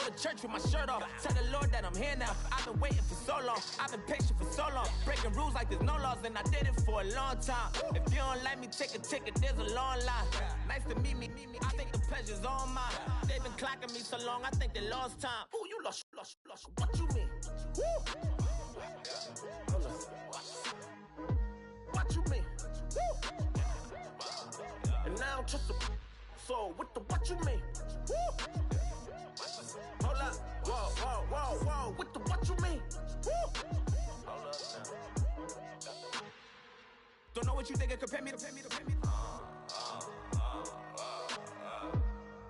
to church with my shirt off. Tell the Lord that I'm here now. I've been waiting for so long. I've been patient for so long. Breaking rules like there's no laws, and I did it for a long time. If you don't like me, take a ticket, there's a long line. Nice to meet me. I think the pleasure's all mine. They've been clocking me so long, I think they lost time. Ooh, you lost. What you mean? Woo! What you mean? Woo! And now I'm just a so with the what you mean? Woo! Hold up. Whoa. With the what you mean? Woo! Hold up now. Don't know what you think it compare me to.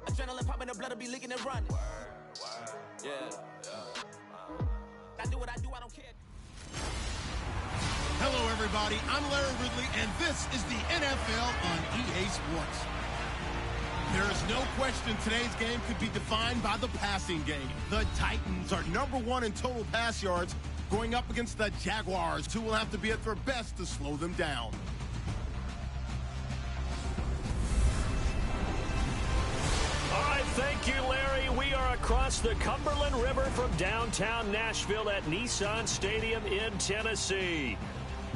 Adrenaline popping, the blood will be leaking and running. Yeah. I do what I do, I don't care. Hello, everybody. I'm Larry Ridley, and this is the NFL on EA Sports. There is no question today's game could be defined by the passing game. The Titans are #1 in total pass yards, going up against the Jaguars, who will have to be at their best to slow them down. All right, thank you, Larry. We are across the Cumberland River from downtown Nashville at Nissan Stadium in Tennessee.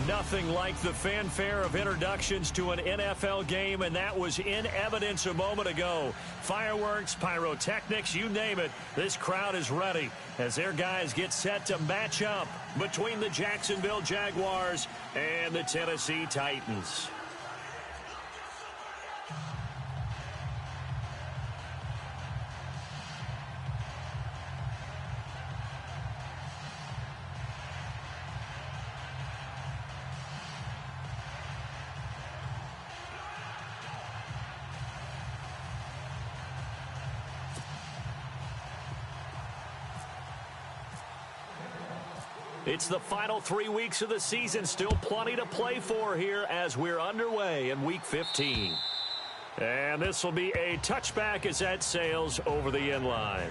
Nothing like the fanfare of introductions to an NFL game, and that was in evidence a moment ago. Fireworks, pyrotechnics, you name it. This crowd is ready as their guys get set to match up between the Jacksonville Jaguars and the Tennessee Titans. It's the final 3 weeks of the season. Still plenty to play for here as we're underway in Week 15. And this will be a touchback as that sails over the end line.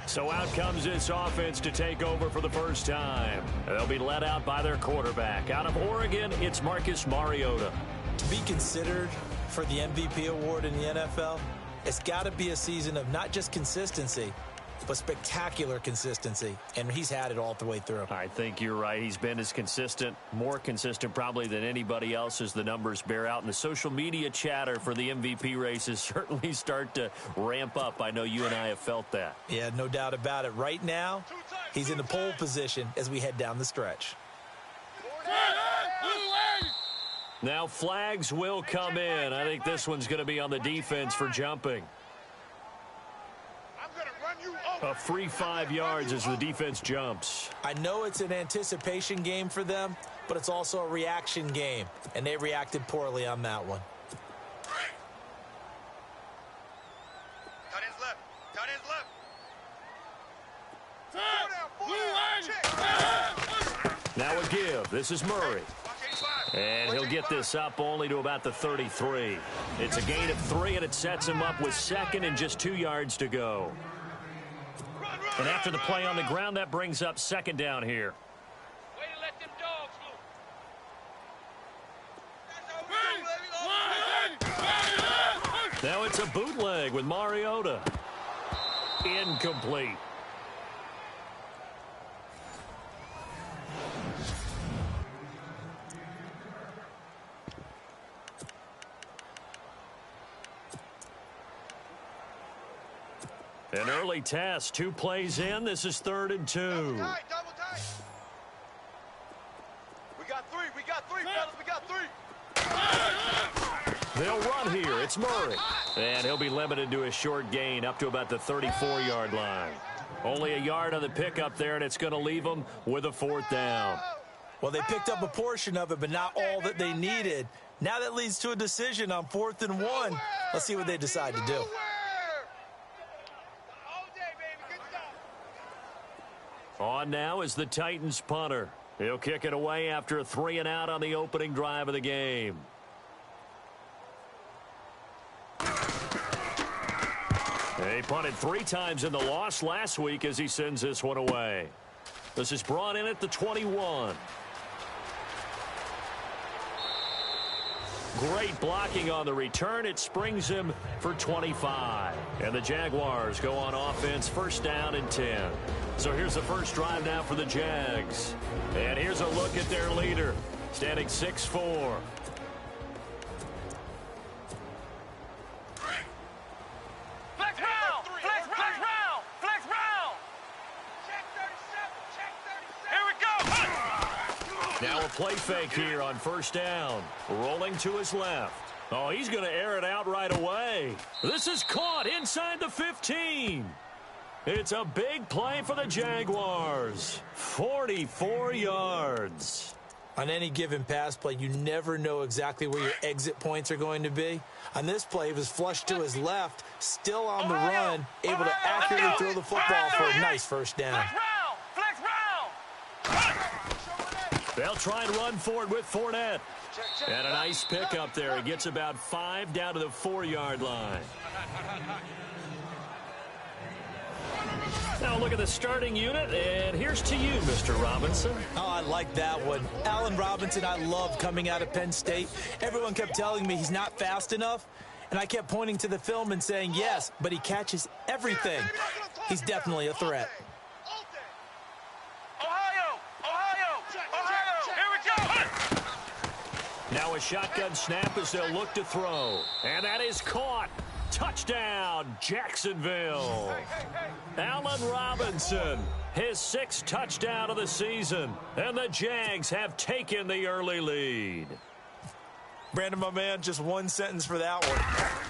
So out comes this offense to take over for the first time. They'll be led out by their quarterback. Out of Oregon, it's Marcus Mariota. To be considered for the MVP award in the NFL, it's got to be a season of not just consistency, but spectacular consistency, and he's had it all the way through. I think you're right. He's been as consistent, more consistent probably than anybody else as the numbers bear out. And the social media chatter for the MVP races certainly start to ramp up. I know you and I have felt that. Yeah, no doubt about it. Right now, he's in the pole position as we head down the stretch. Now flags will come in. I think this one's going to be on the defense for jumping. A free 5 yards as the defense jumps. I know it's an anticipation game for them, but it's also a reaction game, and they reacted poorly on that one. Cut his left. Cut his left. Now a give. This is Murray. And he'll get this up only to about the 33. It's a gain of 3, and it sets him up with second and just 2 yards to go. And after the play on the ground, that brings up second down here. Way to let them dogs loose. Now it's a bootleg with Mariota. Incomplete. An early test, 2 plays in. This is 3rd and 2. Double tight. We got 3, fellas. We got 3. They'll run here. It's Murray. And he'll be limited to a short gain up to about the 34-yard line. Only a yard on the pickup there, and it's going to leave them with a 4th down. Well, they picked up a portion of it, but not all that they needed. Now that leads to a decision on 4th and 1. Let's see what they decide to do. On now is the Titans punter. He'll kick it away after a 3-and-out on the opening drive of the game. He punted 3 times in the loss last week as he sends this one away. This is brought in at the 21. Great blocking on the return. It springs him for 25. And the Jaguars go on offense, first down and 10. So here's the first drive now for the Jags. And here's a look at their leader, standing 6'4". Now a play fake here on first down. Rolling to his left. Oh, he's going to air it out right away. This is caught inside the 15. It's a big play for the Jaguars. 44 yards. On any given pass play, you never know exactly where your exit points are going to be. On this play, he was flushed to his left, still on the run, able to accurately throw the football for a nice first down. They'll try and run forward with Fournette. And a nice pickup there. He gets about 5 down to the 4-yard line. Now look at the starting unit, and here's to you, Mr. Robinson. Oh, I like that one. Allen Robinson, I love coming out of Penn State. Everyone kept telling me he's not fast enough, and I kept pointing to the film and saying yes, but he catches everything. He's definitely a threat. Now a shotgun snap as they'll look to throw. And that is caught. Touchdown, Jacksonville. Allen Robinson, his 6th touchdown of the season. And the Jags have taken the early lead. Brandon, my man, just one sentence for that one.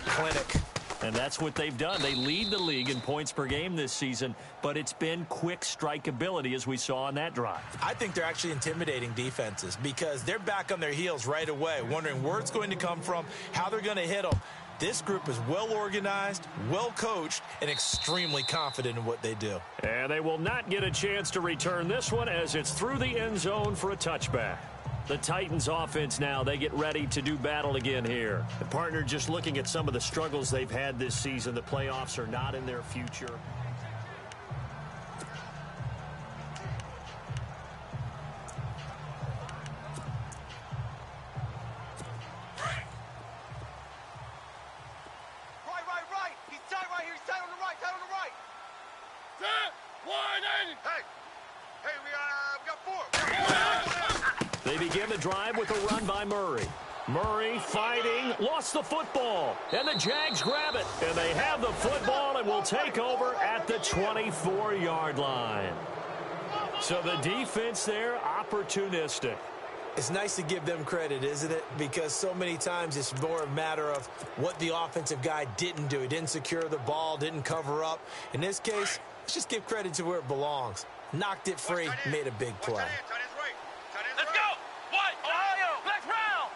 Clinic. And that's what they've done. They lead the league in points per game this season, but it's been quick strikeability as we saw on that drive. I think they're actually intimidating defenses because they're back on their heels right away, wondering where it's going to come from, how they're going to hit them. This group is well organized, well coached, and extremely confident in what they do. And they will not get a chance to return this one as it's through the end zone for a touchback. The Titans offense now, they get ready to do battle again here. The partner, just looking at some of the struggles they've had this season, the playoffs are not in their future. Right. He's tight right here. He's tight on the right. Set. 180. Hey, we got 4. They begin the drive with a run by Murray. Murray fighting, lost the football, and the Jags grab it. And they have the football and will take over at the 24-yard line. So the defense there, opportunistic. It's nice to give them credit, isn't it? Because so many times it's more a matter of what the offensive guy didn't do. He didn't secure the ball, didn't cover up. In this case, let's just give credit to where it belongs. Knocked it free, made a big play. Let's go. What? Ohio. Flex round.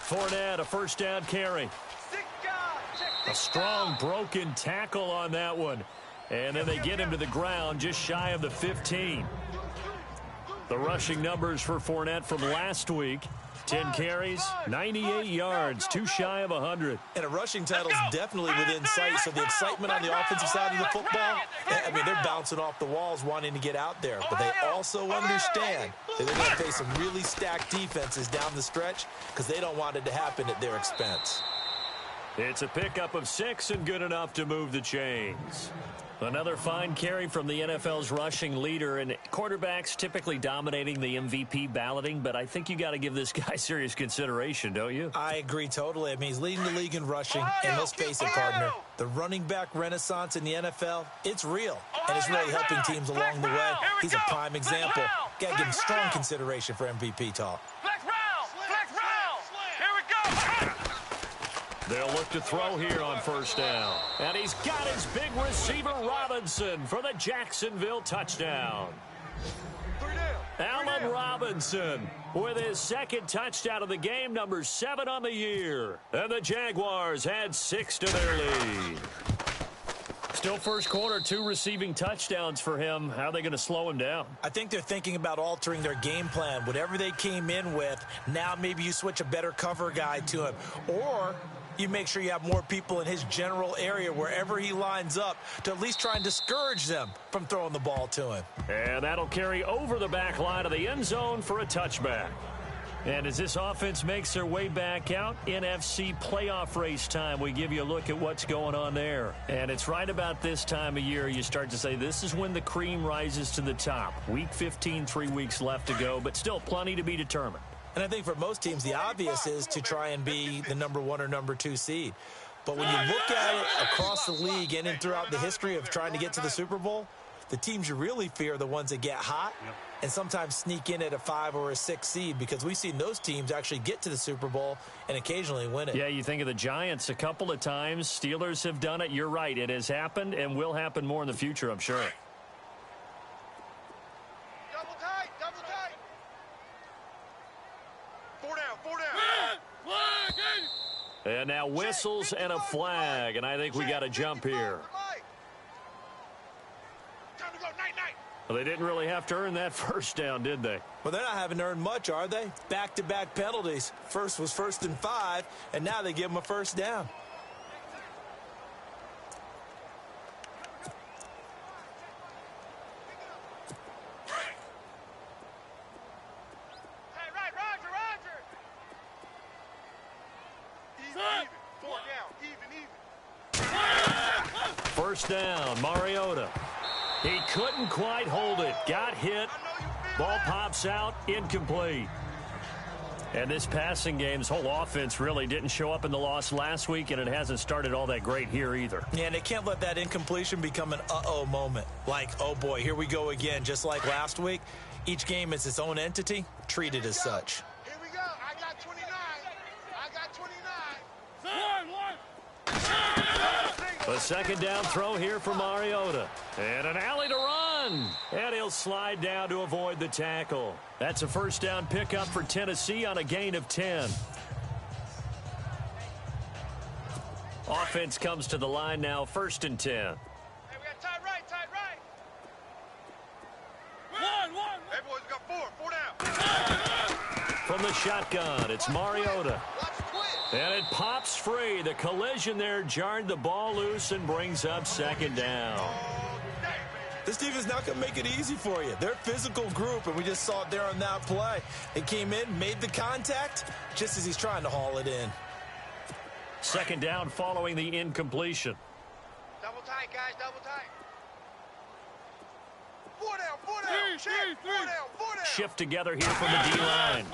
Fournette, a first down carry. A strong broken tackle on that one. And then they get him to the ground just shy of the 15. The rushing numbers for Fournette from last week. 10 carries, 98 yards, too shy of 100. And a rushing title is definitely within sight, so the excitement on the offensive side of the football, I mean, they're bouncing off the walls wanting to get out there. But they also understand that they're going to face some really stacked defenses down the stretch because they don't want it to happen at their expense. It's a pickup of 6 and good enough to move the chains. Another fine carry from the NFL's rushing leader, and quarterbacks typically dominating the MVP balloting, but I think you got to give this guy serious consideration, don't you? I agree totally. I mean, he's leading the league in rushing, and let's face it, partner, the running back renaissance in the NFL, it's real, and it's really helping teams along the way. He's a prime example. Got to give him strong consideration for MVP talk. They'll look to throw here on first down. And he's got his big receiver, Robinson, for the Jacksonville touchdown. Allen Robinson with his 2nd touchdown of the game, number 7 on the year. And the Jaguars add 6 to their lead. Still first quarter, 2 receiving touchdowns for him. How are they going to slow him down? I think they're thinking about altering their game plan. Whatever they came in with, now maybe you switch a better cover guy to him. Or you make sure you have more people in his general area wherever he lines up to at least try and discourage them from throwing the ball to him. And that'll carry over the back line of the end zone for a touchback. And as this offense makes their way back out, NFC playoff race time, we give you a look at what's going on there. And it's right about this time of year you start to say this is when the cream rises to the top. Week 15, 3 weeks left to go, but still plenty to be determined. And I think for most teams, the obvious is to try and be the number 1 or number 2 seed. But when you look at it across the league and throughout the history of trying to get to the Super Bowl, the teams you really fear are the ones that get hot and sometimes sneak in at a 5 or a 6 seed, because we've seen those teams actually get to the Super Bowl and occasionally win it. Yeah, you think of the Giants a couple of times. Steelers have done it. You're right. It has happened and will happen more in the future, I'm sure. Double tight, double tight. 4 down, 4 down. And now whistles and a flag, and I think we got a jump here. Time to go, night, night. Well, they didn't really have to earn that first down, did they? Well, they're not having to earn much, are they? Back-to-back penalties. First was 1st and 5, and now they give them a first down. Hey, right, Roger, Roger. Even. 4 down, even. First down, Mariota. He couldn't quite hold it. Got hit. Ball pops out, incomplete. And this passing game's whole offense really didn't show up in the loss last week, and it hasn't started all that great here either. Yeah, and they can't let that incompletion become an uh-oh moment. Like, oh boy, here we go again, just like last week. Each game is its own entity, treated as such. Here we go. I got 29. I got 29. A second down throw here for Mariota. And an alley to run. And he'll slide down to avoid the tackle. That's a first down pickup for Tennessee on a gain of 10. Offense comes to the line now, 1st and 10. Hey, we got tight right, tight right. One. Hey, boys, we got 4 down. From the shotgun, it's Mariota. Watch the twist. And it pops free. The collision there jarred the ball loose and brings up second down. This defense not going to make it easy for you. They're a physical group, and we just saw it there on that play. They came in, made the contact, just as he's trying to haul it in. Second down following the incompletion. Double tight, guys, double tight. 4 down, 4 down. Shift, 4 down, 4 down. Shift together here from the D-line.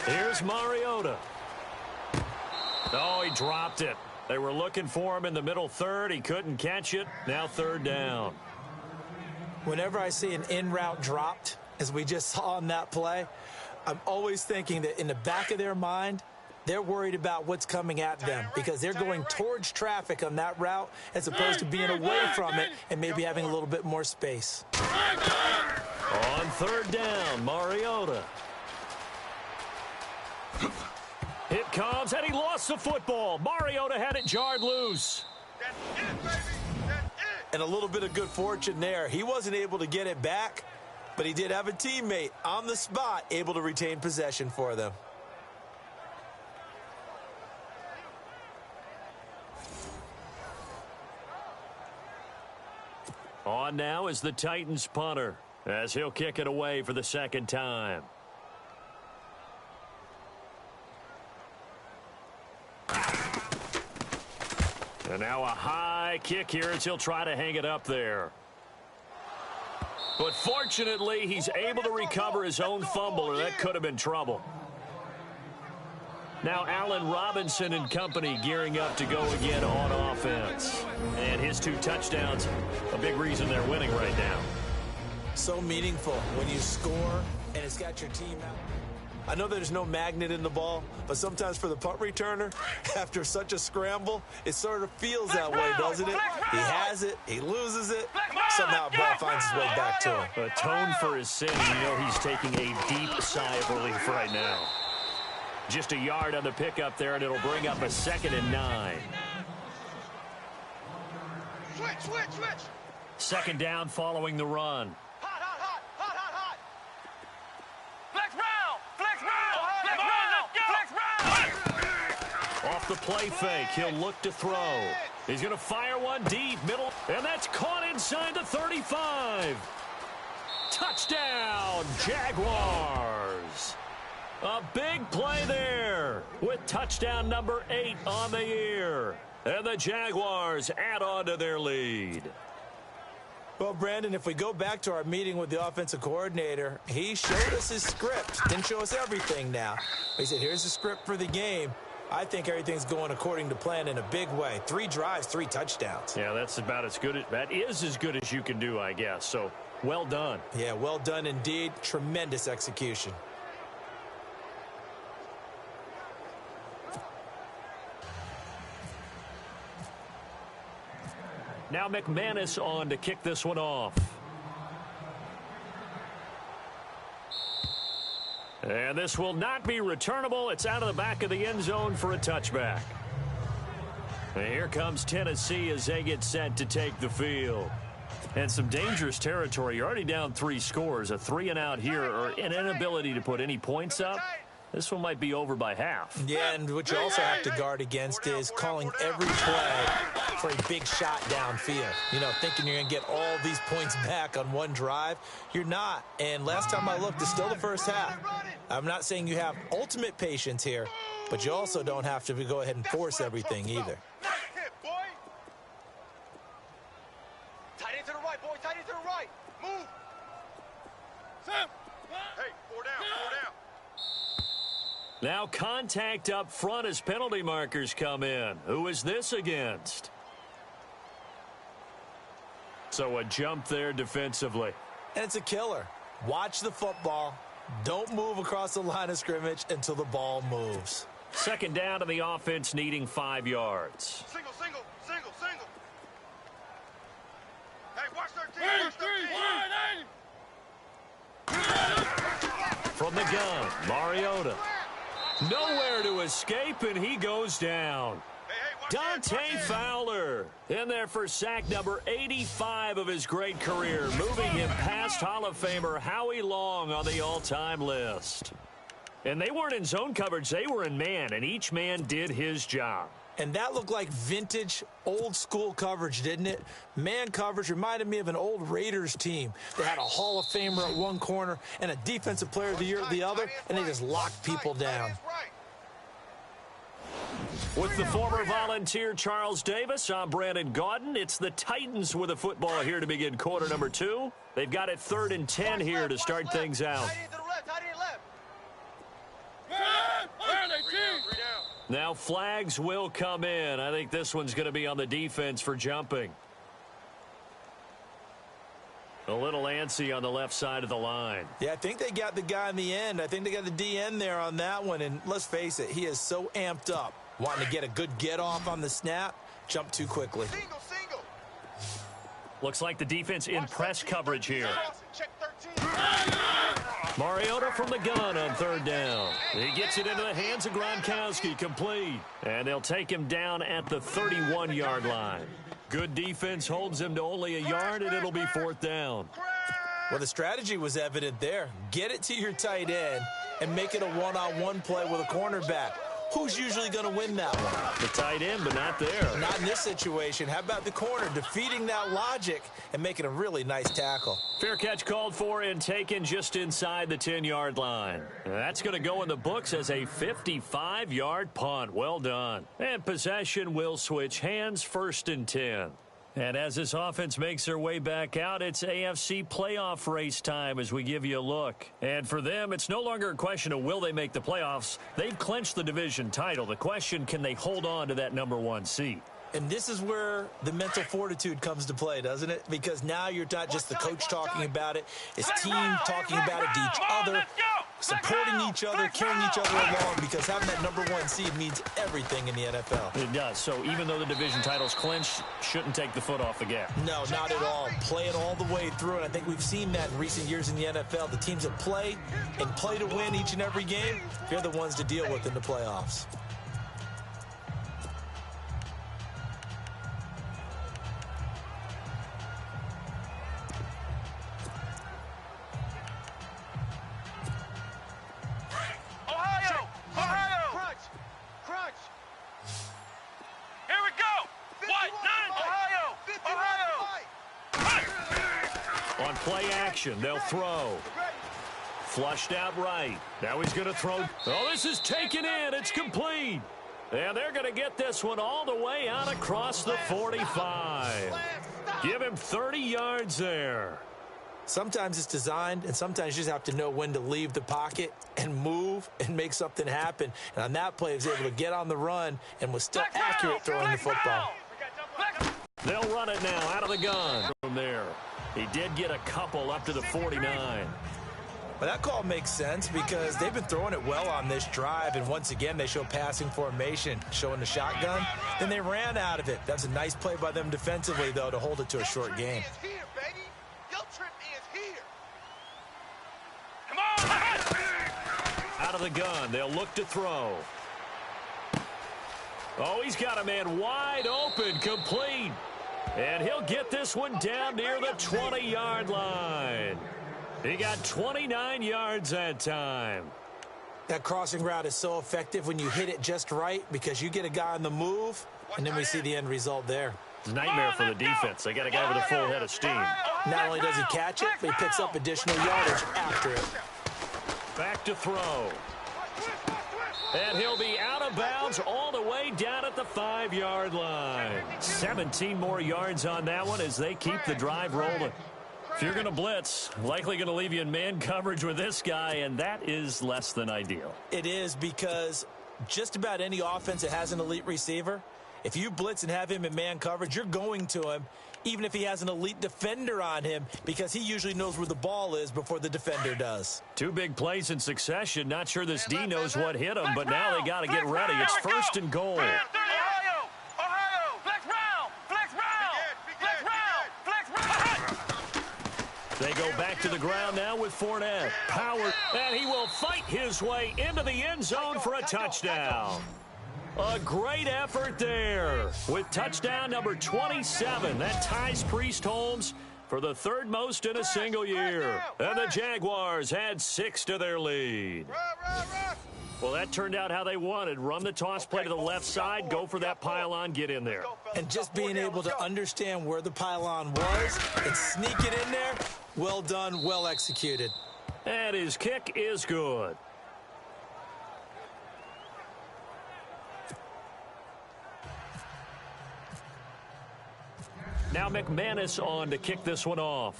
Here's Mariota. Oh, he dropped it. They were looking for him in the middle third. He couldn't catch it. Now 3rd down. Whenever I see an in-route dropped, as we just saw on that play, I'm always thinking that in the back of their mind, they're worried about what's coming at them because they're going towards traffic on that route as opposed to being away from it and maybe having a little bit more space. On 3rd down, Mariota. It comes, and he lost the football. Mariota had it jarred loose. That's it, baby. That's it. And a little bit of good fortune there. He wasn't able to get it back, but he did have a teammate on the spot able to retain possession for them. On now is the Titans punter, as he'll kick it away for the second time. And now a high kick here as he'll try to hang it up there. But fortunately, he's able to recover his own fumble, or that could have been trouble. Now Allen Robinson and company gearing up to go again on offense. And his 2 touchdowns, a big reason they're winning right now. So meaningful when you score and it's got your team out. I know there's no magnet in the ball, but sometimes for the punt returner, after such a scramble, it sort of feels that way, doesn't it? He has it, he loses it, somehow the ball finds its way back to him. Atone for his sin, you know he's taking a deep sigh of relief right now. Just a yard on the pickup there, and it'll bring up a 2nd and 9. Switch. 2nd down following the run. Hot. off the play fake. He'll look to throw. He's going to fire one deep, middle, and that's caught inside the 35. Touchdown, Jaguars. A big play there with touchdown number 8 on the year. And the Jaguars add on to their lead. Well, Brandon, if we go back to our meeting with the offensive coordinator, he showed us his script. Didn't show us everything now. He said, here's the script for the game. I think everything's going according to plan in a big way. 3 drives, 3 touchdowns. Yeah, that's about as good. That is as good as you can do, I guess. So, well done. Yeah, well done indeed. Tremendous execution. Now McManus on to kick this one off. And this will not be returnable. It's out of the back of the end zone for a touchback. And here comes Tennessee as they get set to take the field. And some dangerous territory. You're already down 3 scores. A 3-and-out here or an inability to put any points up. This one might be over by half. Yeah, and what you also have to guard against is calling every play for a big shot downfield. You know, thinking you're going to get all these points back on one drive. You're not. And last time I looked, it's still the first half. I'm not saying you have ultimate patience here, but you also don't have to go ahead and force everything either. Tight end to the right, boy. Tight end to the right. Move. Sam. Hey, 4 down. 4 down. Now contact up front as penalty markers come in. Who is this against? So a jump there defensively. And it's a killer. Watch the football. Don't move across the line of scrimmage until the ball moves. Second down to the offense needing 5 yards. Single. Hey, watch 13. Watch 13. From the gun, Mariota. Nowhere to escape, and he goes down. Dante Fowler in there for sack number 85 of his great career, moving him past Hall of Famer Howie Long on the all-time list. And they weren't in zone coverage, they were in man, and each man did his job. And that looked like vintage, old-school coverage, didn't it? Man coverage reminded me of an old Raiders team. They had a Hall of Famer at one corner and a Defensive Player of the Year at the other, and they just locked people down. With the former Volunteer Charles Davis, I'm Brandon Gaudin. It's the Titans with a football here to begin quarter number 2. They've got it 3rd and 10 here to start things out. Now flags will come in. I think this one's going to be on the defense for jumping. A little antsy on the left side of the line. Yeah, I think they got the guy in the end. I think they got the DN there on that one. And let's face it, he is so amped up, wanting to get a good get-off on the snap, jump too quickly. Single. Looks like the defense in press coverage here. Mariota from the gun on 3rd down. He gets it into the hands of Gronkowski, complete. And they'll take him down at the 31-yard line. Good defense holds him to only a yard, and it'll be 4th down. Well, the strategy was evident there. Get it to your tight end and make it a one-on-one play with a cornerback. Who's usually going to win that one? The tight end, but not there. Not in this situation. How about the corner defeating that logic and making a really nice tackle? Fair catch called for and taken just inside the 10-yard line. That's going to go in the books as a 55-yard punt. Well done. And possession will switch hands, 1st and 10. And as this offense makes their way back out, it's AFC playoff race time as we give you a look. And for them, it's no longer a question of will they make the playoffs. They've clinched the division title. The question, can they hold on to that number 1 seed? And this is where the mental fortitude comes to play, doesn't it? Because now you're not just the coach talking about it. It's team talking about it to each other, supporting each other, carrying each other along, because having that number 1 seed means everything in the NFL. It does. So even though the division title's clinched, shouldn't take the foot off the gas. No, not at all. Play it all the way through, and I think we've seen that in recent years in the NFL. The teams that play and play to win each and every game, they're the ones to deal with in the playoffs. Play action. They'll throw. Flushed out right. Now he's going to throw. Oh, this is taken in. It's complete. And they're going to get this one all the way out across the 45. Give him 30 yards there. Sometimes it's designed, and sometimes you just have to know when to leave the pocket and move and make something happen. And on that play, he was able to get on the run and was still accurate throwing the football. They'll run it now out of the gun from there. He did get a couple up to the 49. But that call makes sense because they've been throwing it well on this drive, and once again, they show passing formation, showing the shotgun. Then they ran out of it. That's a nice play by them defensively, though, to hold it to a short game. Out of the gun, they'll look to throw. Oh, he's got a man wide open, complete. And he'll get this one down near the 20-yard line. He got 29 yards that time. That crossing route is so effective when you hit it just right because you get a guy on the move, and then we see the end result there. It's a nightmare for the defense. They got a guy with a full head of steam. Not only does he catch it, but he picks up additional yardage after it. Back to throw. And he'll be out of bounds all the way down at the 5-yard line. 17 more yards on that one as they keep the drive rolling. If you're going to blitz, likely going to leave you in man coverage with this guy, and that is less than ideal. It is because just about any offense that has an elite receiver, if you blitz and have him in man coverage, you're going to him, even if he has an elite defender on him, because he usually knows where the ball is before the defender does. 2 big plays in succession. Not sure this D knows what hit him, but now they got to get ready. It's 1st and goal. They go back to the ground now with Fournette. Power, and he will fight his way into the end zone for a touchdown. A great effort there with touchdown number 27. That ties Priest Holmes for the 3rd most in a single year. And the Jaguars had 6 to their lead. Well, that turned out how they wanted. Run the toss play to the left side, go for that pylon, get in there. And just being able to understand where the pylon was and sneak it in there, well done, well executed. And his kick is good. Now McManus on to kick this one off.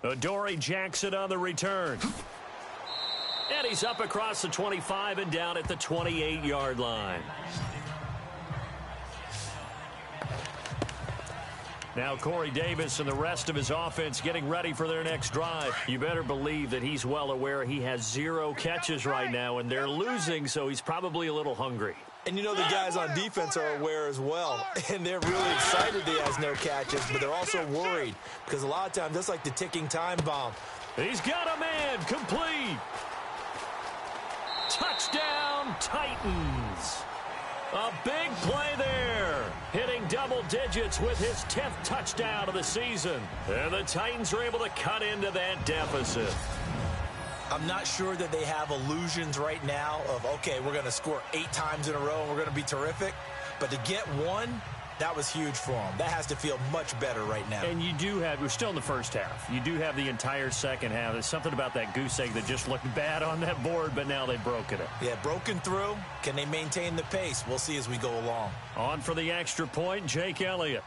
Adoree Jackson on the return. And he's up across the 25 and down at the 28-yard line. Now Corey Davis and the rest of his offense getting ready for their next drive. You better believe that he's well aware he has 0 catches right now, and they're losing, so he's probably a little hungry. And you know the guys on defense are aware as well, and they're really excited that he has no catches, but they're also worried because a lot of times that's like the ticking time bomb. He's got a man, complete. Touchdown, Titans. A big play there, hitting double digits with his 10th touchdown of the season. And the Titans are able to cut into that deficit. I'm not sure that they have illusions right now of, okay, we're going to score 8 times in a row and we're going to be terrific. But to get one, that was huge for them. That has to feel much better right now. And you do have, we're still in the first half. You do have the entire second half. There's something about that goose egg that just looked bad on that board, but now they've broken it. Yeah, broken through. Can they maintain the pace? We'll see as we go along. On for the extra point, Jake Elliott.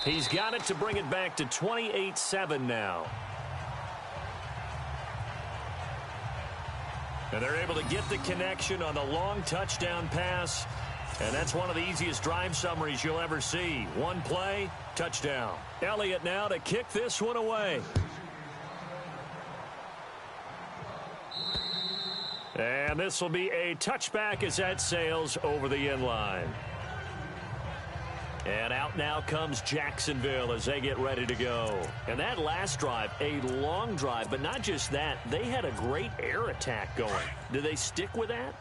He's got it to bring it back to 28-7 now. And they're able to get the connection on the long touchdown pass. And that's one of the easiest drive summaries you'll ever see. One play, touchdown. Elliott now to kick this one away. And this will be a touchback as that sails over the end line. And out now comes Jacksonville as they get ready to go. And that last drive, a long drive, but not just that. They had a great air attack going. Do they stick with that?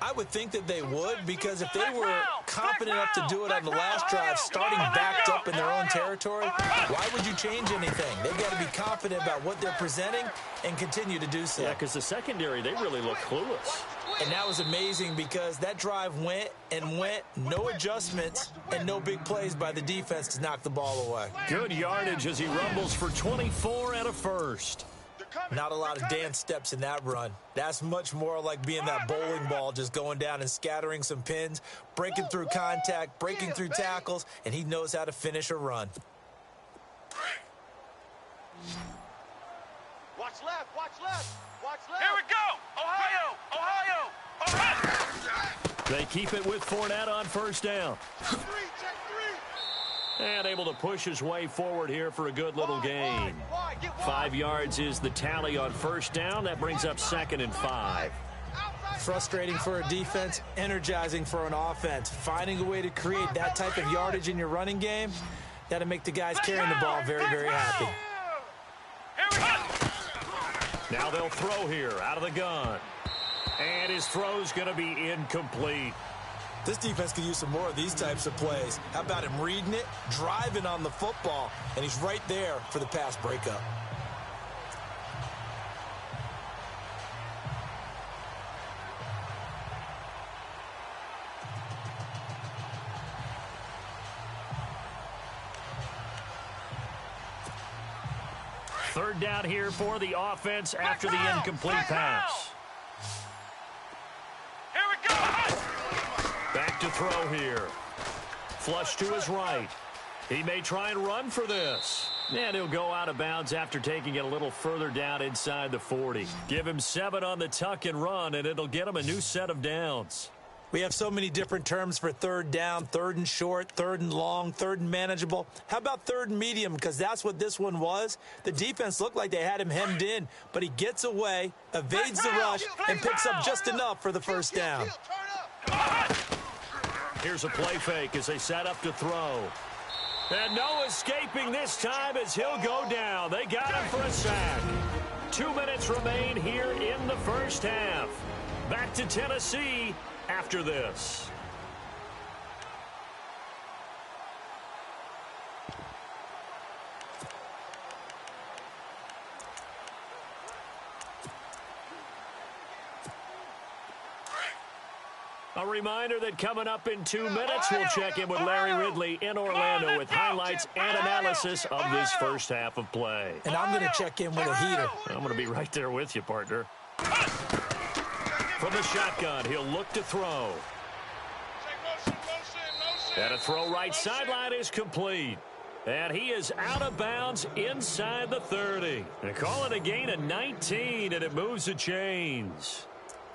I would think that they would, because if they were confident enough to do it on the last drive, starting backed up in their own territory, why would you change anything? They've got to be confident about what they're presenting and continue to do so. Yeah, because the secondary, they really look clueless. And that was amazing because that drive went and went, no adjustments and no big plays by the defense to knock the ball away. Good yardage as he rumbles for 24 and a first. Not a lot of dance steps in that run. That's much more like being that bowling ball, just going down and scattering some pins, breaking through contact, breaking through tackles, and he knows how to finish a run. Watch left, watch left, watch left. Here we go! Ohio! Ohio! Ohio! They keep it with Fournette on first down. Check three. And able to push his way forward here for a good little gain. 5 yards is the tally on first down. That brings up 2nd and 5. Frustrating for a defense, energizing for an offense. Finding a way to create that type of yardage in your running game, that'll make the guys carrying the ball very, very happy. Now they'll throw here out of the gun. And his throw's going to be incomplete. This defense could use some more of these types of plays. How about him reading it, driving on the football, and he's right there for the pass breakup. Third down here for the offense after the incomplete pass. Here we go! Back to throw here. Flush to his right. He may try and run for this. And he'll go out of bounds after taking it a little further down inside the 40. Give him 7 on the tuck and run, and it'll get him a new set of downs. We have so many different terms for third down, third and short, third and long, third and manageable. How about third and medium? Because that's what this one was. The defense looked like they had him hemmed in, but he gets away, evades the rush, and picks up just enough for the first down. Here's a play fake as they set up to throw. And no escaping this time as he'll go down. They got him for a sack. 2 minutes remain here in the first half. Back to Tennessee after this. A reminder that coming up in 2 minutes, we'll check in with Larry Ridley in Orlando with highlights and analysis of this first half of play. And I'm going to check in with a heater. I'm going to be right there with you, partner. From the shotgun, he'll look to throw. And a throw right sideline is complete. And he is out of bounds inside the 30. And call it a gain of 19, and it moves the chains.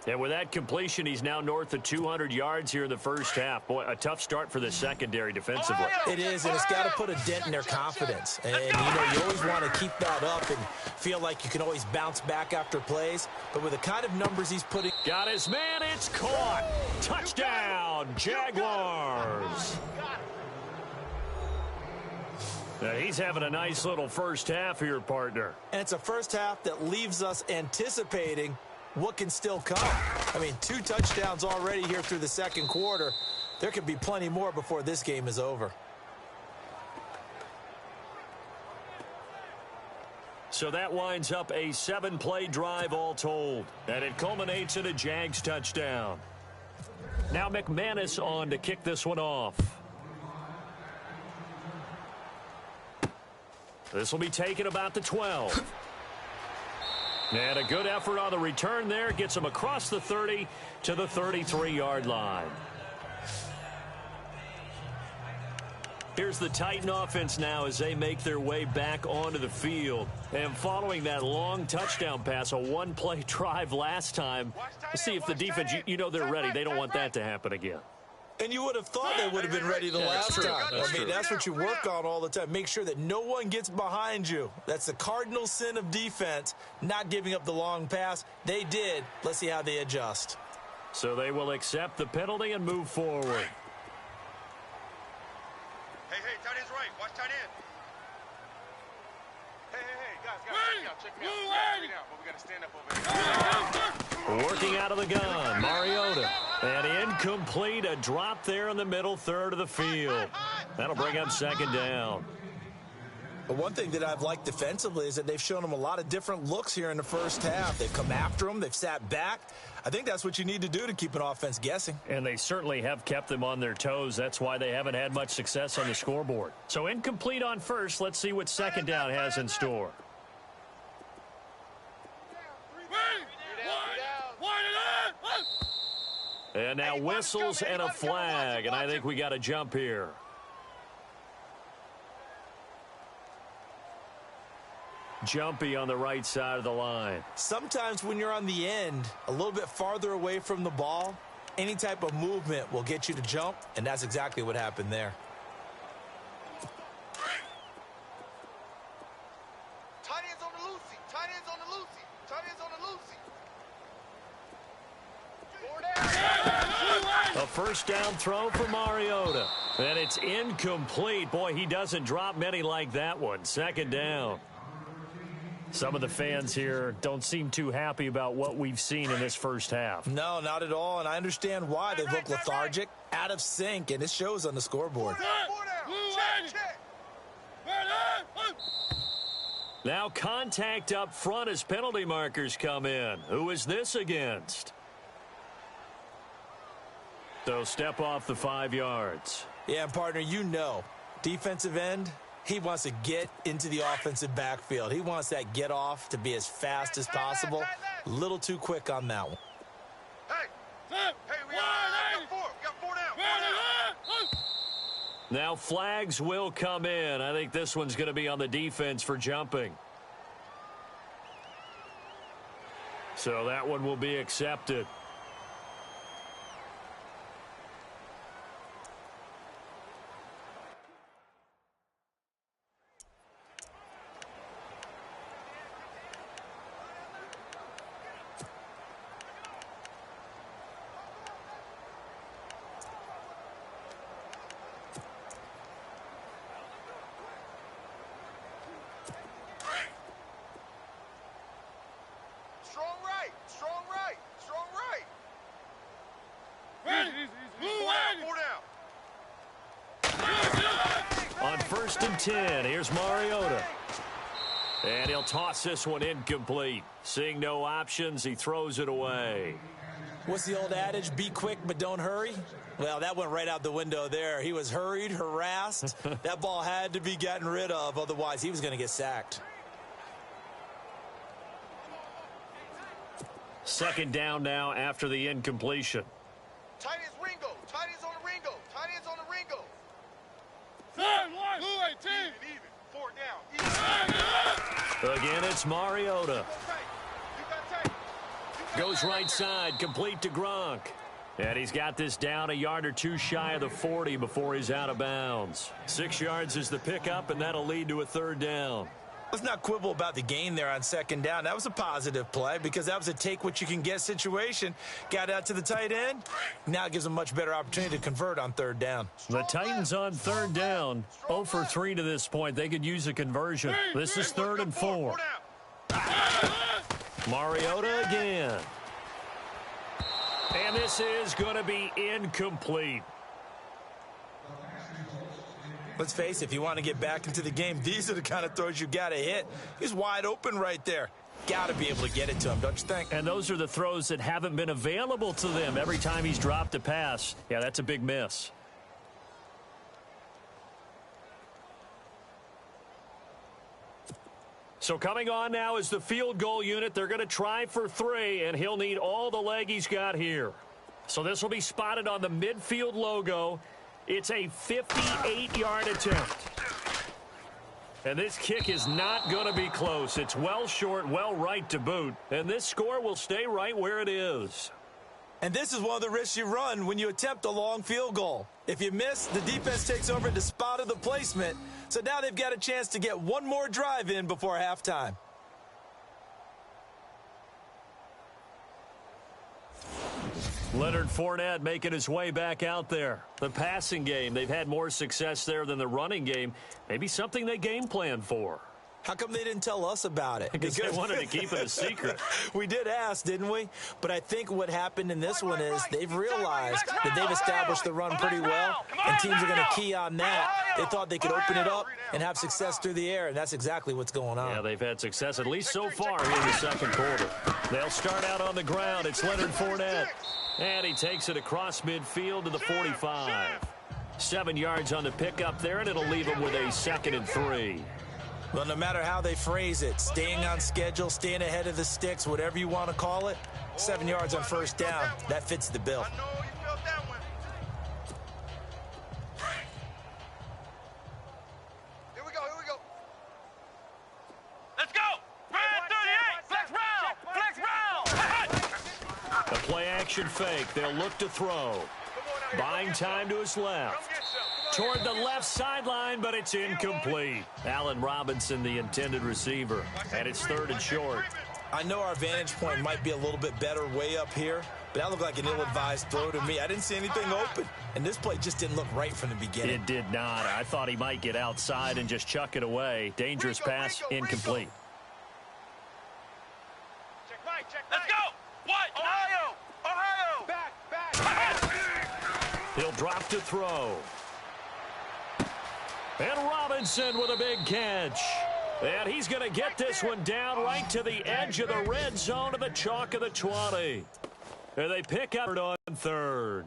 And with that completion, he's now north of 200 yards here in the first half. Boy, a tough start for the secondary defensively. It is, and it's got to put a dent in their confidence. And, you know, you always want to keep that up and feel like you can always bounce back after plays. But with the kind of numbers he's putting... Got his man, it's caught. Touchdown, Jaguars. Now, he's having a nice little first half here, partner. And it's a first half that leaves us anticipating what can still come. I mean, 2 touchdowns already here through the second quarter. There could be plenty more before this game is over. So that winds up a 7-play drive all told. And it culminates in a Jags touchdown. Now McManus on to kick this one off. This will be taken about the 12. And a good effort on the return there. Gets him across the 30 to the 33-yard line. Here's the Titan offense now as they make their way back onto the field. And following that long touchdown pass, a 1-play drive last time, we'll see if the defense, you know they're ready. They don't want that to happen again. And you would have thought they would have been ready the last time. I mean, that's what you work on all the time. Make sure that no one gets behind you. That's the cardinal sin of defense, not giving up the long pass. They did. Let's see how they adjust. So they will accept the penalty and move forward. Hey, tight end's right. Watch tight end. Hey, guys, check me out. But we got to stand up over here. Working out of the gun, Mariota. And incomplete, a drop there in the middle third of the field. That'll bring up second down. But one thing that I've liked defensively is that they've shown them a lot of different looks here in the first half. They've come after them. They've sat back. I think that's what you need to do to keep an offense guessing. And they certainly have kept them on their toes. That's why they haven't had much success on the scoreboard. So incomplete on first. Let's see what second down has in store. And now whistles and a flag, and I think we got a jump here. Jumpy on the right side of the line. Sometimes when you're on the end, a little bit farther away from the ball, any type of movement will get you to jump, and that's exactly what happened there. Tight ends on the Lucy. Tight ends on the Lucy. Tight ends on the Lucy. A first down throw for Mariota. And it's incomplete. Boy, he doesn't drop many like that one. Second down. Some of the fans here don't seem too happy about what we've seen in this first half. No, not at all, and I understand why. They look lethargic, out of sync, and it shows on the scoreboard. Now contact up front as penalty markers come in. Who is this against? So step off the 5 yards. Yeah, and partner, you know, defensive end, he wants to get into the offensive backfield. He wants that get off to be as fast as possible. A little too quick on that one. Hey, we got four down. Now flags will come in. I think this one's going to be on the defense for jumping. So that one will be accepted. On 1st and 10, here's Mariota. And he'll toss this one incomplete. Seeing no options, he throws it away. What's the old adage? Be quick, but don't hurry? Well, that went right out the window there. He was hurried, harassed. That ball had to be gotten rid of, otherwise he was going to get sacked. Second down now after the incompletion. Tight ends Ringo. Tight ends on the Ringo. Tight ends on the Ringo. Even. 4 down. Again, it's Mariota. Goes right side, complete to Gronk. And he's got this down a yard or two shy of the 40 before he's out of bounds. 6 yards is the pickup, and that'll lead to a third down. Let's not quibble about the gain there on second down. That was a positive play because that was a take-what-you-can-get situation. Got out to the tight end. Now it gives them a much better opportunity to convert on third down. The Titans on third down. 0 for 3 to this point. They could use a conversion. This is 3rd and 4. Mariota again. And this is going to be incomplete. Let's face it, if you want to get back into the game, these are the kind of throws you got to hit. He's wide open right there. Got to be able to get it to him, don't you think? And those are the throws that haven't been available to them every time he's dropped a pass. Yeah, that's a big miss. So coming on now is the field goal unit. They're going to try for 3, and he'll need all the leg he's got here. So this will be spotted on the midfield logo. It's a 58-yard attempt. And this kick is not going to be close. It's well short, well right to boot. And this score will stay right where it is. And this is one of the risks you run when you attempt a long field goal. If you miss, the defense takes over the spot of the placement. So now they've got a chance to get one more drive in before halftime. Leonard Fournette making his way back out there. The passing game, they've had more success there than the running game. Maybe something they game plan for. How come they didn't tell us about it? Because they wanted to keep it a secret. We did ask, didn't we? But I think what happened in this one is they've realized that they've established the run pretty well, and teams are going to key on that. They thought they could open it up and have success through the air, and that's exactly what's going on. Yeah, they've had success at least so far here in the second quarter. They'll start out on the ground. It's Leonard Fournette. And he takes it across midfield to the 45. 7 yards on the pickup there, and it'll leave him with a 2nd and 3. Well, no matter how they phrase it, staying on schedule, staying ahead of the sticks, whatever you want to call it, 7 yards on first down, that fits the bill. I know you felt that one. Here we go, here we go. Let's go! Red 38! Flex round! A play-action fake. They'll look to throw. Buying time to his left. Toward the left sideline, but it's incomplete. Allen Robinson, the intended receiver. And it's 3rd and short. I know our vantage point might be a little bit better way up here, but that looked like an ill-advised throw to me. I didn't see anything open, and this play just didn't look right from the beginning. It did not. I thought he might get outside and just chuck it away. Dangerous pass, incomplete. Check right, check right. Let's go! What? Ohio! Ohio! Back! He'll drop to throw. And Robinson with a big catch. And he's going to get this one down right to the edge of the red zone to the chalk of the 20. And they pick up on 3rd.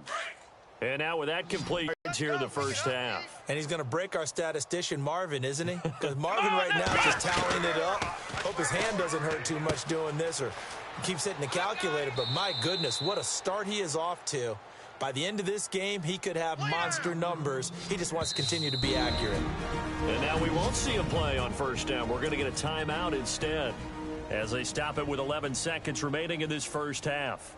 And now with that complete here in the first half. And he's going to break our statistician Marvin, isn't he? Because Marvin right now is just tallying it up. Hope his hand doesn't hurt too much doing this or keeps hitting the calculator. But my goodness, what a start he is off to. By the end of this game, he could have monster numbers. He just wants to continue to be accurate. And now we won't see a play on first down. We're going to get a timeout instead as they stop it with 11 seconds remaining in this first half.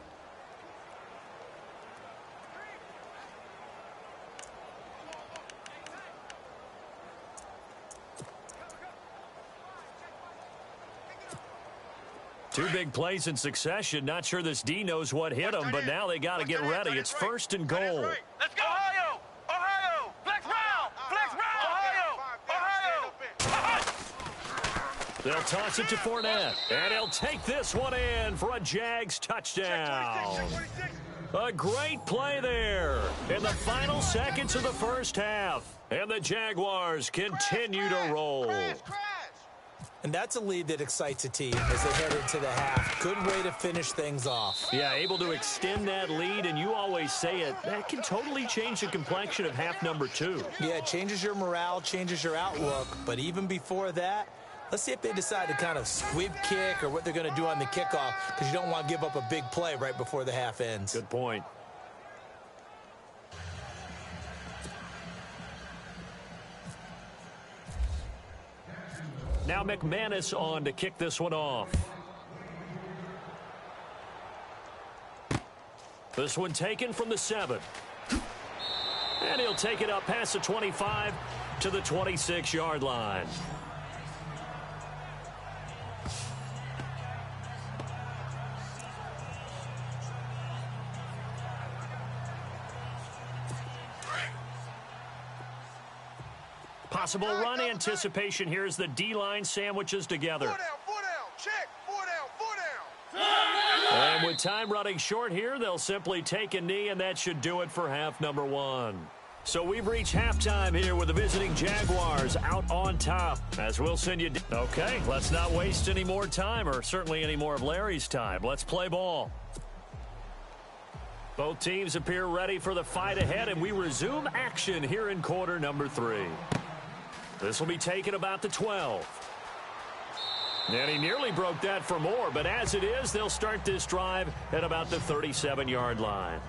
Two big plays in succession. Not sure this D knows what hit him, but now they got to get ready. It's 1st and goal. Let's go! Ohio! Ohio! Flex round! Flex round! Ohio! They'll toss it to Fournette, and he'll take this one in for a Jags touchdown. A great play there in the final seconds of the first half. And the Jaguars continue to roll. And that's a lead that excites a team as they head into the half. Good way to finish things off. Yeah, able to extend that lead, and you always say it, that can totally change the complexion of half number 2. Yeah, it changes your morale, changes your outlook. But even before that, let's see if they decide to kind of squib kick or what they're going to do on the kickoff, because you don't want to give up a big play right before the half ends. Good point. Now McManus on to kick this one off. This one taken from the 7. And he'll take it up past the 25 to the 26-yard line. Possible run anticipation here as the D-line sandwiches together. 4 down, check, 4 down. And with time running short here, they'll simply take a knee, and that should do it for half number 1. So we've reached halftime here with the visiting Jaguars out on top. As we'll send you... Okay, let's not waste any more time, or certainly any more of Larry's time. Let's play ball. Both teams appear ready for the fight ahead, and we resume action here in quarter number 3. This will be taken about the 12. And he nearly broke that for more, but as it is, they'll start this drive at about the 37-yard line.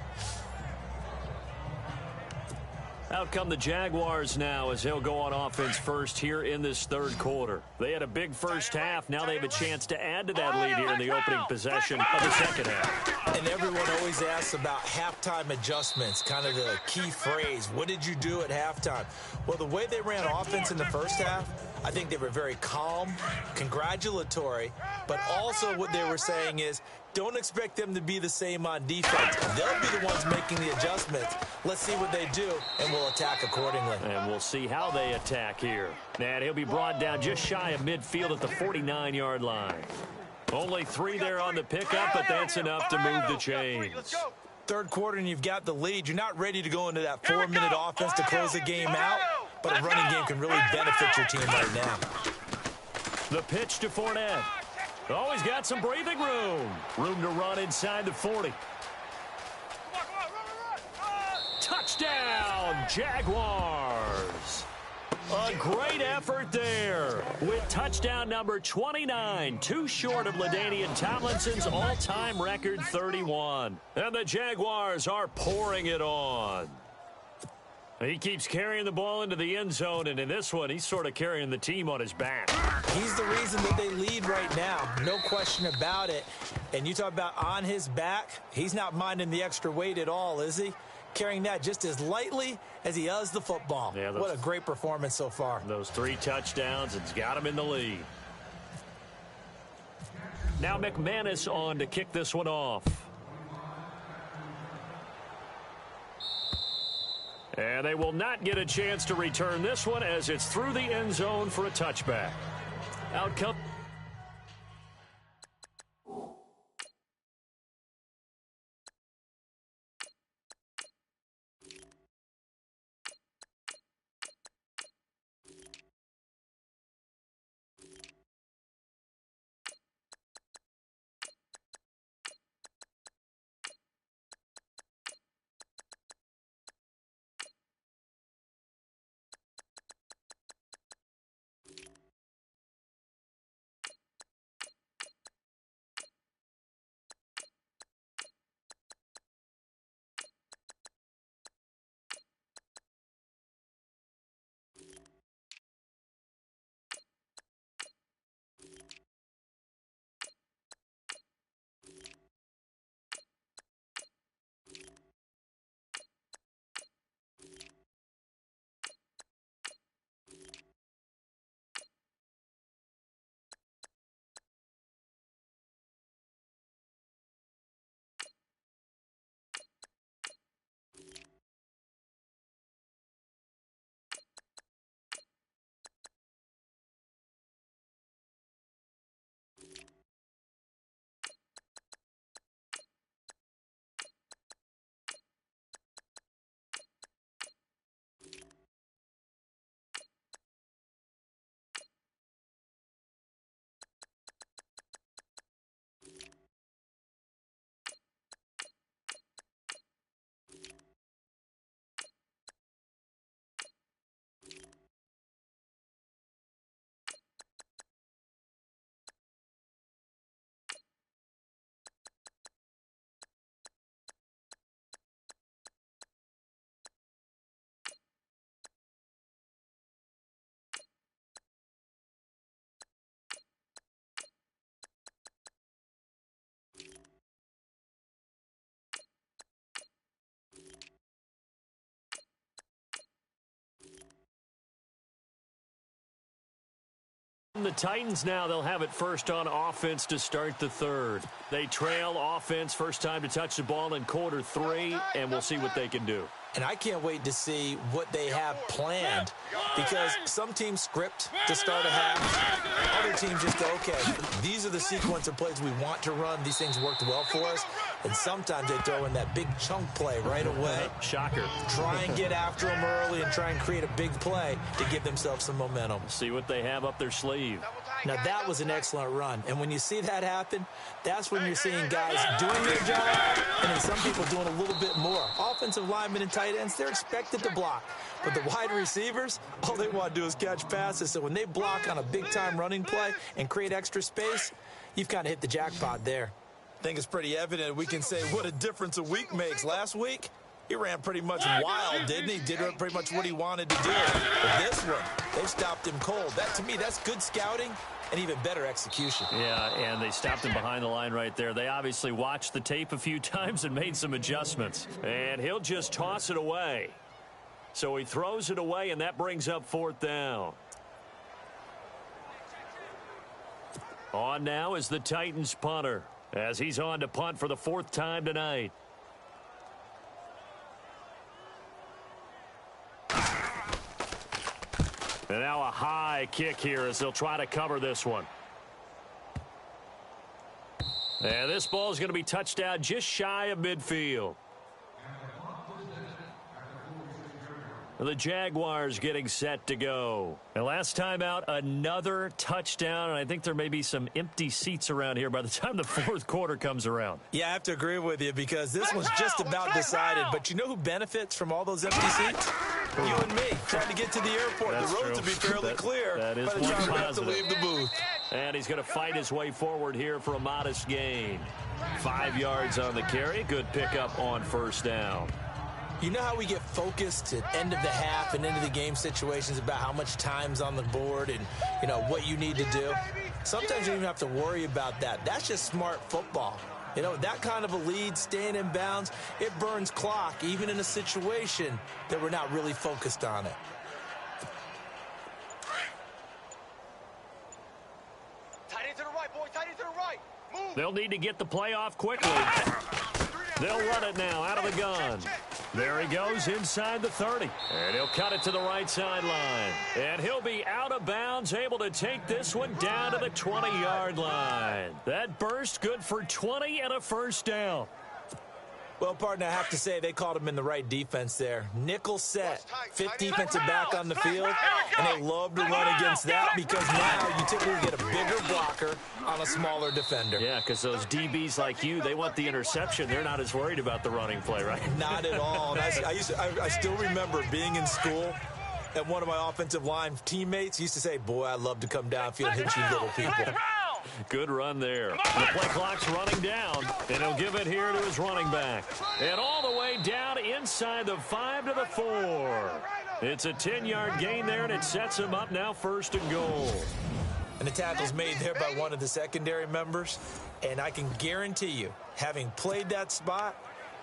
Out come the Jaguars now as they'll go on offense first here in this third quarter. They had a big first half. Now they have a chance to add to that lead here in the opening possession of the second half. And everyone always asks about halftime adjustments, kind of the key phrase. What did you do at halftime? Well, the way they ran offense in the first half, I think they were very calm, congratulatory, but also what they were saying is, Don't expect them to be the same on defense. They'll be the ones making the adjustments. Let's see what they do, and we'll attack accordingly. And we'll see how they attack here. And he'll be brought down just shy of midfield at the 49-yard line. Only 3 there on the pickup, but that's enough to move the chains. Third quarter, and you've got the lead. You're not ready to go into that 4-minute offense to close the game out, but a running game can really benefit your team right now. The pitch to Fournette. Oh, he's got some breathing room. Room to run inside the 40. Touchdown, Jaguars. A great effort there with touchdown number 29, too short of LaDainian Tomlinson's all-time record 31. And the Jaguars are pouring it on. He keeps carrying the ball into the end zone, and in this one, he's sort of carrying the team on his back. He's the reason that they lead right now, no question about it. And you talk about on his back, he's not minding the extra weight at all, is he? Carrying that just as lightly as he does the football. Yeah, what a great performance so far. Those 3 touchdowns, it's got him in the lead. Now McManus on to kick this one off. And they will not get a chance to return this one as it's through the end zone for a touchback. Outcome. The Titans now, they'll have it first on offense to start the third. They trail offense first time to touch the ball in quarter 3, and we'll see what they can do. And I can't wait to see what they have planned, because some teams script to start a half. Other teams just go, okay, these are the sequence of plays we want to run. These things worked well for us. And sometimes they throw in that big chunk play right away. Shocker. Try and get after them early and try and create a big play to give themselves some momentum. See what they have up their sleeve. Now, that was an excellent run. And when you see that happen, that's when you're seeing guys doing their job and then some people doing a little bit more. Offensive linemen and tight ends, they're expected to block. But the wide receivers, all they want to do is catch passes. So when they block on a big-time running play and create extra space, you've kind of hit the jackpot there. I think it's pretty evident we can say what a difference a week makes. Last week, he ran pretty much wild, didn't he? Did pretty much what he wanted to do. But this one, they stopped him cold. That, to me, that's good scouting and even better execution. Yeah, and they stopped him behind the line right there. They obviously watched the tape a few times and made some adjustments. And he'll just toss it away. So he throws it away, and that brings up 4th down. On now is the Titans punter. as he's on to punt for the 4th time tonight. And now a high kick here as they'll try to cover this one. And this ball is going to be touched out just shy of midfield. The Jaguars getting set to go. And last time out, another touchdown, and I think there may be some empty seats around here by the time the 4th quarter comes around. Yeah, I have to agree with you because this was just about decided. But you know who benefits from all those empty seats? You and me, trying to get to the airport. That's the roads true. will be fairly clear that is by the one time we have to positive. leave the booth. And he's going to fight his way forward here for a modest gain. 5 yards on the carry. Good pickup on 1st down. You know how we get focused at end of the half and into the game situations about how much time's on the board and, you know, what you need to do? Sometimes you don't even have to worry about that. That's just smart football. You know, that kind of a lead, staying in bounds, it burns clock, even in a situation that we're not really focused on it. Tight end to the right, boys. Tight end to the right. Move. They'll need to get the play off quickly. They'll run it now out of the gun. There he goes inside the 30. And he'll cut it to the right sideline. And he'll be out of bounds, able to take this one down to the 20-yard line. That burst good for 20 and a 1st down. Well, partner, I have to say they called him in the right defense there. Nickel set, 5th defensive back on the field, and they love to run against that because now you typically get a bigger blocker on a smaller defender. Yeah, because those DBs like you, they want the interception. They're not as worried about the running play, right? Not at all. And I still remember being in school, and one of my offensive line teammates used to say, boy, I'd love to come downfield and hit you little people. Good run there. The play clock's running down, and he'll give it here to his running back. And all the way down inside the 5 to the 4. It's a 10-yard gain there, and it sets him up now 1st and goal. And the tackle's made there by one of the secondary members. And I can guarantee you, having played that spot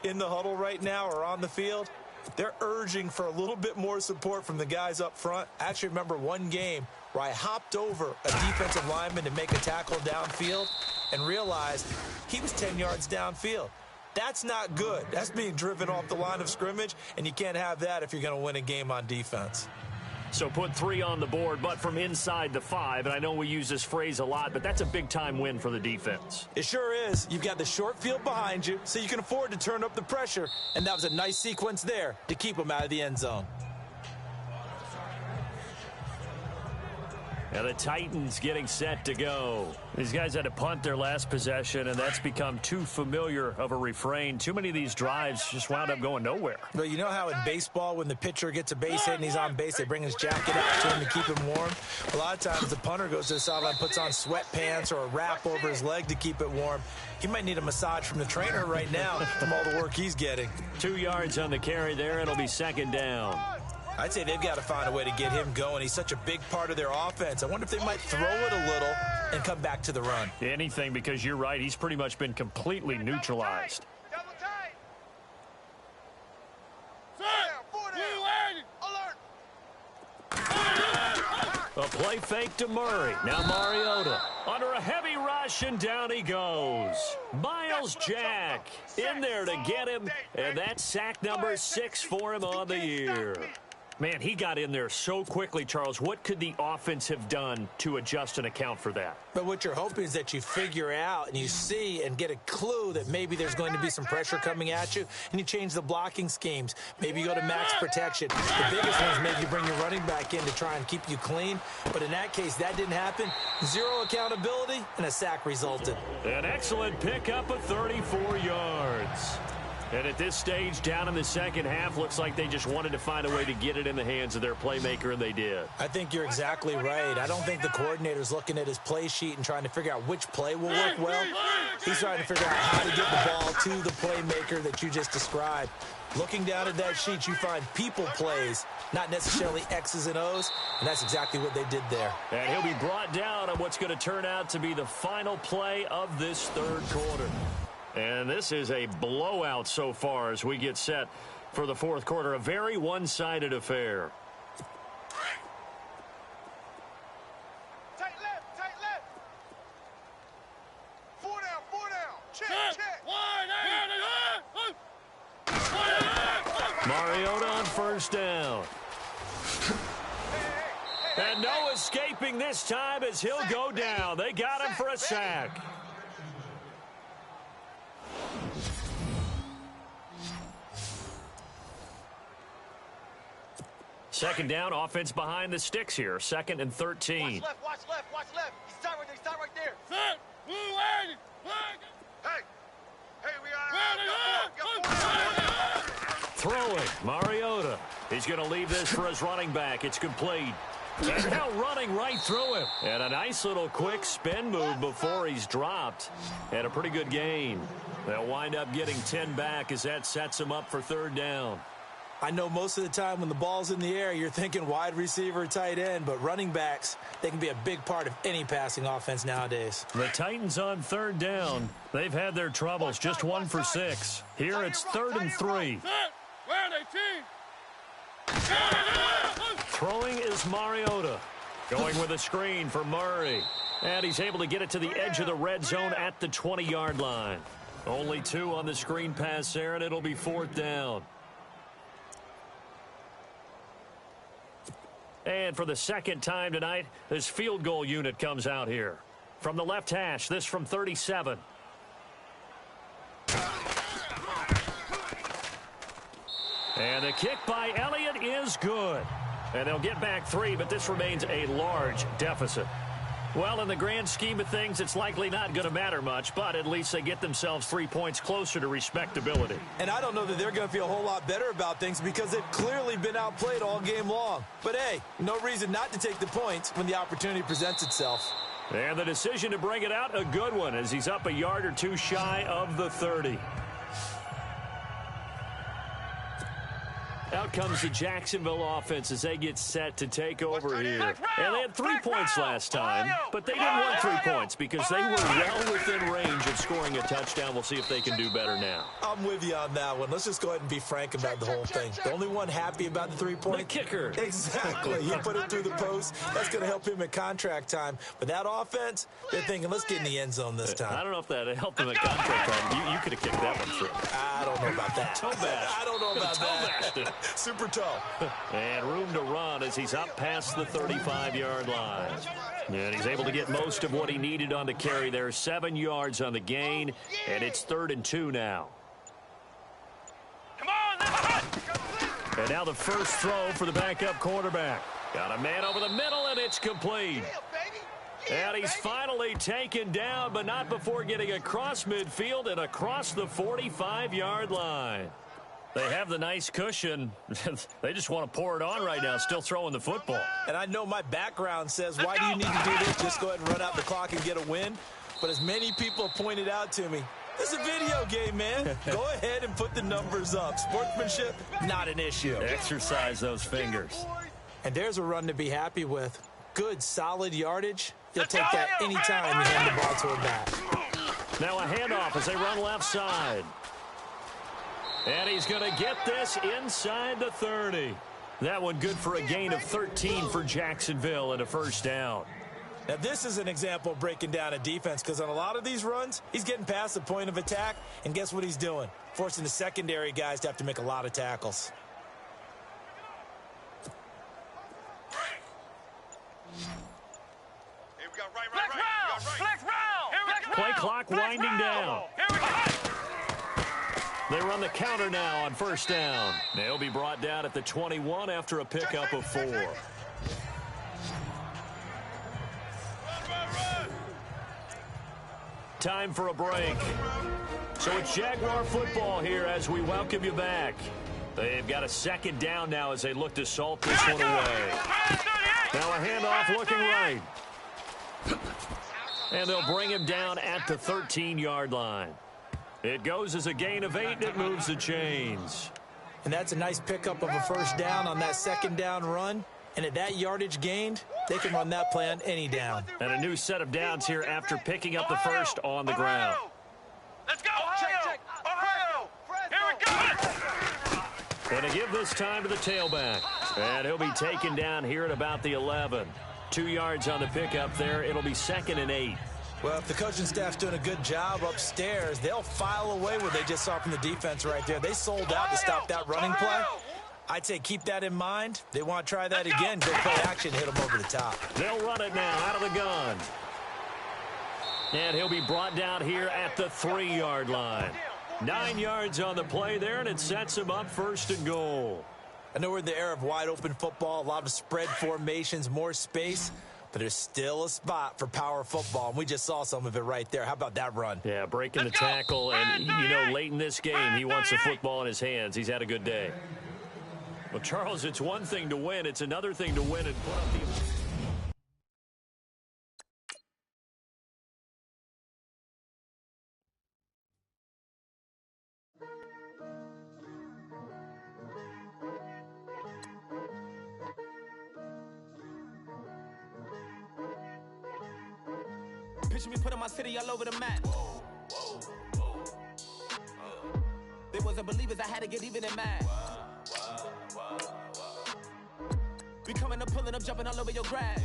in the huddle right now or on the field, they're urging for a little bit more support from the guys up front. I actually remember one game where I hopped over a defensive lineman to make a tackle downfield and realized he was 10 yards downfield. That's not good. That's being driven off the line of scrimmage, and you can't have that if you're going to win a game on defense. So put 3 on the board, but from inside the 5. And I know we use this phrase a lot, but that's a big-time win for the defense. It sure is. You've got the short field behind you, so you can afford to turn up the pressure. And that was a nice sequence there to keep them out of the end zone. And the Titans getting set to go. These guys had to punt their last possession, and that's become too familiar of a refrain. Too many of these drives just wound up going nowhere. But you know how in baseball, when the pitcher gets a base hit and he's on base, they bring his jacket out to him to keep him warm? A lot of times the punter goes to the sideline, puts on sweatpants or a wrap over his leg to keep it warm. He might need a massage from the trainer right now from all the work he's getting. 2 yards on the carry there. It'll be 2nd down. I'd say they've got to find a way to get him going. He's such a big part of their offense. I wonder if they might throw it a little and come back to the run. Anything, because you're right. He's pretty much been completely neutralized. Double tight. A play fake to Murray. Now Mariota under a heavy rush, and down he goes. Miles Jack in there to get him, and that's sack number 6 for him on the year. Man, he got in there so quickly, Charles. What could the offense have done to adjust and account for that? But what you're hoping is that you figure out and you see and get a clue that maybe there's going to be some pressure coming at you, and you change the blocking schemes. Maybe you go to max protection. The biggest one is maybe you bring your running back in to try and keep you clean. But in that case, that didn't happen. 0 accountability, and a sack resulted. An excellent pickup of 34 yards. And at this stage, down in the second half, looks like they just wanted to find a way to get it in the hands of their playmaker, and they did. I think you're exactly right. I don't think the coordinator's looking at his play sheet and trying to figure out which play will work well. He's trying to figure out how to get the ball to the playmaker that you just described. Looking down at that sheet, you find people plays, not necessarily X's and O's, and that's exactly what they did there. And he'll be brought down on what's going to turn out to be the final play of this third quarter. And this is a blowout so far as we get set for the fourth quarter. A very one-sided affair. Tight left, tight left. 4 down, 4 down. Mariota on first down. And no escaping this time as he'll go down. They got him for a sack. Second down, offense behind the sticks here. 2nd and 13. Watch left, watch left, watch left. He's tied right there, he's tied right there. Set. Hey, we got Throwing, Mariota. He's going to leave this for his running back. It's complete. And now running right through him. And a nice little quick spin move before he's dropped. And a pretty good gain. They'll wind up getting 10 back as that sets him up for 3rd down. I know most of the time when the ball's in the air, you're thinking wide receiver, tight end, but running backs, they can be a big part of any passing offense nowadays. The Titans on 3rd down. They've had their troubles, just 1 for 6. Here it's 3rd and 3. Where are they, team? Throwing is Mariota. Going with a screen for Murray. And he's able to get it to the edge of the red zone at the 20-yard line. Only 2 on the screen pass there, and it'll be 4th down. And for the 2nd time tonight, this field goal unit comes out here. From the left hash, this from 37. And the kick by Elliott is good. And they'll get back 3, but this remains a large deficit. Well, in the grand scheme of things, it's likely not going to matter much, but at least they get themselves 3 points closer to respectability. And I don't know that they're going to feel a whole lot better about things because they've clearly been outplayed all game long. But, hey, no reason not to take the points when the opportunity presents itself. And the decision to bring it out, a good one, as he's up a yard or 2 shy of the 30. Out comes the Jacksonville offense as they get set to take over here. And they had 3 points last time, but they didn't want 3 points because they were well within range of scoring a touchdown. We'll see if they can do better now. I'm with you on that one. Let's just go ahead and be frank about the whole thing. The only one happy about the 3-point? The kicker. Exactly. He put it through the post. That's going to help him in contract time. But that offense, they're thinking, let's get in the end zone this time. I don't know if that helped him in contract time. You could have kicked that one through. I don't know about that. Toe bash. I don't know about that. Super toe. And room to run as he's up past the 35-yard line. And he's able to get most of what he needed on the carry there. 7 yards on the gain, and it's 3rd and 2 now. Come on, and now the first throw for the backup quarterback. Got a man over the middle, and it's complete. And he's finally taken down, but not before getting across midfield and across the 45-yard line. They have the nice cushion. They just want to pour it on right now, still throwing the football. And I know my background says, why do you need to do this? Just go ahead and run out the clock and get a win. But as many people have pointed out to me, this is a video game, man. Go ahead and put the numbers up. Sportsmanship, not an issue. Exercise those fingers. And there's a run to be happy with. Good, solid yardage. You'll take that anytime you hand the ball to a back. Now a handoff as they run left side. And he's going to get this inside the 30. That one good for a gain of 13 for Jacksonville and a first down. Now, this is an example of breaking down a defense because on a lot of these runs, he's getting past the point of attack, and guess what he's doing? Forcing the secondary guys to have to make a lot of tackles. Hey, we got right. Play clock winding down. They run the counter now on first down. They'll be brought down at the 21 after a pickup of 4. Time for a break. So it's Jaguar football here as we welcome you back. They've got a second down now as they look to salt this one away. Now a handoff looking right. And they'll bring him down at the 13-yard line. It goes as a gain of 8, and it moves the chains. And that's a nice pickup of a first down on that second down run. And at that yardage gained, they can run that play on any down. And a new set of downs here after picking up the first on the ground. Let's go, Ohio! Ohio! Here we go! And to give this time to the tailback. And he'll be taken down here at about the 11. 2 yards on the pickup there. It'll be 2nd and 8. Well, if the coaching staff's doing a good job upstairs, they'll file away what they just saw from the defense right there. They sold out to stop that running play. I'd say keep that in mind. They want to try that again. Go play action, hit them over the top. They'll run it now out of the gun. And he'll be brought down here at the 3-yard line. 9 yards on the play there, and it sets him up 1st and goal. I know we're in the era of wide-open football, a lot of spread formations, more space, but there's still a spot for power football, and we just saw some of it right there. How about that run? Yeah, breaking the tackle, and, you know, late in this game, he wants the football in his hands. He's had a good day. Well, Charles, it's one thing to win. It's another thing to win and put up the... Picture me putting my city all over the map. They wasn't believers, I had to get even and mad. We coming up, pulling up, jumping all over your grass.